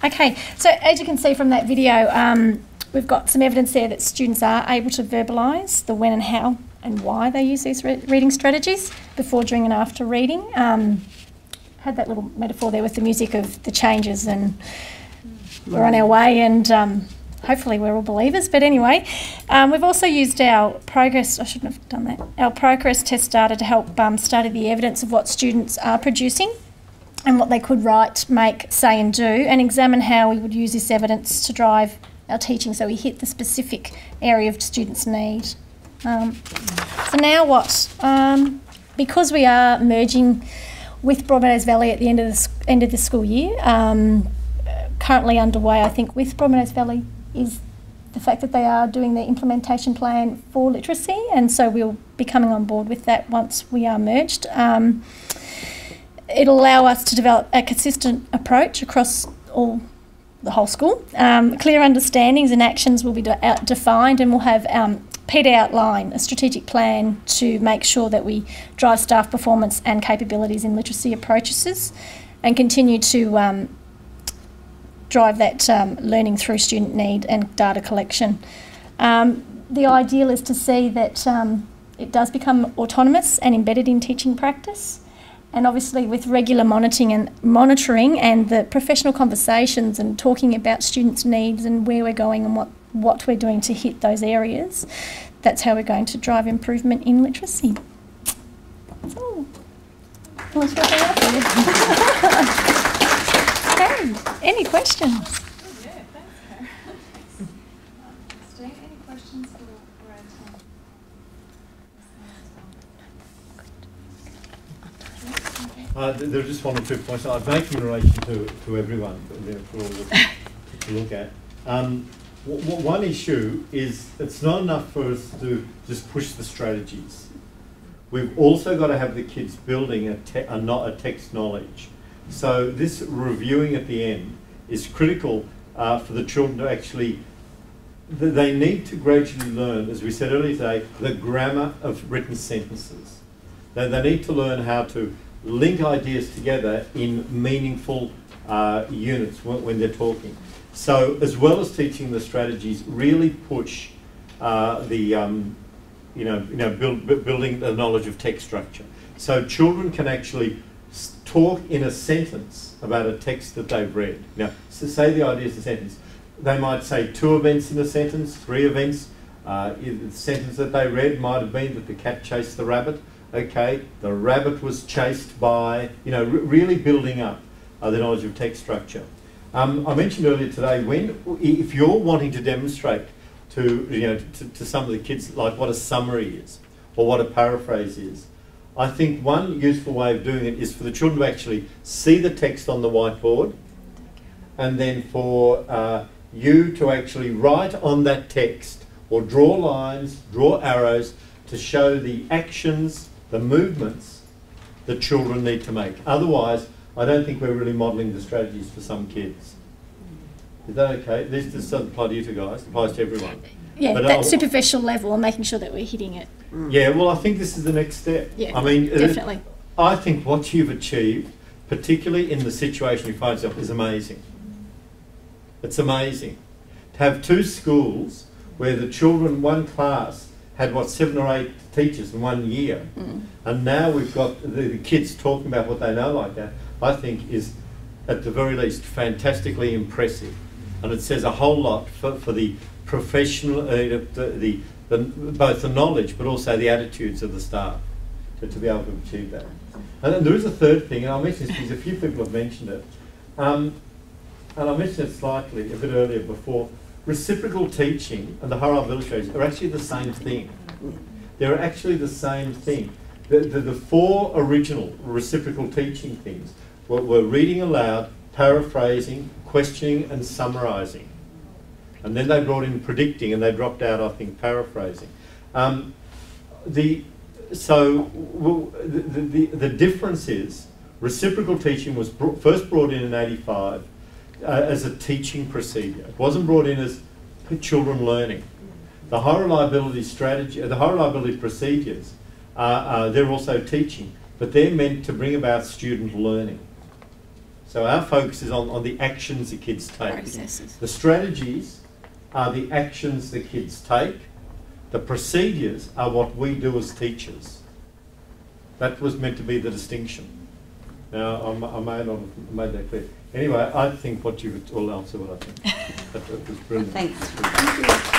Okay, so as you can see from that video, we've got some evidence there that students are able to verbalise the when and how and why they use these reading strategies before, during and after reading. Had that little metaphor there with the music of the changes, and we're on our way, and hopefully we're all believers. But anyway, we've also used our progress, I shouldn't have done that, our progress test data to help study the evidence of what students are producing and what they could write, make, say and do, and examine how we would use this evidence to drive our teaching so we hit the specific area of students' need. So now what? Because we are merging with Westmeadows Valley at the end of the school year, currently underway, I think, with Westmeadows Valley is the fact that they are doing the implementation plan for literacy, and so we'll be coming on board with that once we are merged. It'll allow us to develop a consistent approach across the whole school. Clear understandings and actions will be defined, and we'll have Peter outline a strategic plan to make sure that we drive staff performance and capabilities in literacy approaches and continue to drive that learning through student need and data collection. The ideal is to see that it does become autonomous and embedded in teaching practice, and obviously with regular monitoring and the professional conversations and talking about students' needs and where we're going and what we're doing to hit those areas, that's how we're going to drive improvement in literacy. That's all. Unless you're okay, any questions? Yeah, thanks, Karen. Steve, any questions for Brad? There are just one or two points I'd make in relation to everyone for all to look at. One issue is it's not enough for us to just push the strategies. We've also got to have the kids building a text knowledge. So this reviewing at the end is critical for the children to actually, they need to gradually learn, as we said earlier today, the grammar of written sentences. They need to learn how to link ideas together in meaningful units when they're talking. So as well as teaching the strategies, really push building the knowledge of text structure. So children can actually talk in a sentence about a text that they've read. Now, so say the idea is a sentence. They might say 2 events in a sentence, 3 events. The sentence that they read might have been that the cat chased the rabbit. Okay, the rabbit was chased by, really building up the knowledge of text structure. I mentioned earlier today, if you're wanting to demonstrate to some of the kids like what a summary is or what a paraphrase is, I think one useful way of doing it is for the children to actually see the text on the whiteboard, and then for you to actually write on that text or draw lines, draw arrows to show the actions, the movements that children need to make. Otherwise, I don't think we're really modelling the strategies for some kids. Is that okay? This doesn't apply to you two guys, it applies to everyone. Yeah, but that superficial level and making sure that we're hitting it. Yeah, well, I think this is the next step. Yeah, I mean, definitely. I think what you've achieved, particularly in the situation you find yourself, is amazing. It's amazing. To have 2 schools where the children, one class, had 7 or 8 teachers in 1 year, and now we've got the kids talking about what they know like that, I think is, at the very least, fantastically impressive. And it says a whole lot for the professional, both the knowledge but also the attitudes of the staff to be able to achieve that. And then there is a third thing, and I'll mention this because a few people have mentioned it, and I mentioned it slightly a bit earlier before. Reciprocal teaching and the higher ability strategies are actually the same thing. They're actually the same thing. The 4 original reciprocal teaching things were reading aloud, paraphrasing, questioning and summarising. And then they brought in predicting, and they dropped out, I think, paraphrasing. The difference is reciprocal teaching was first brought in 85 as a teaching procedure. It wasn't brought in as children learning. The high reliability strategy, the high reliability procedures, they're also teaching, but they're meant to bring about student learning. So our focus is on the actions the kids take. Processes. The strategies are the actions the kids take. The procedures are what we do as teachers. That was meant to be the distinction. Now, I may not have made that clear. Anyway, I think what you've all answered what I think. That was brilliant. Thanks. Thank you.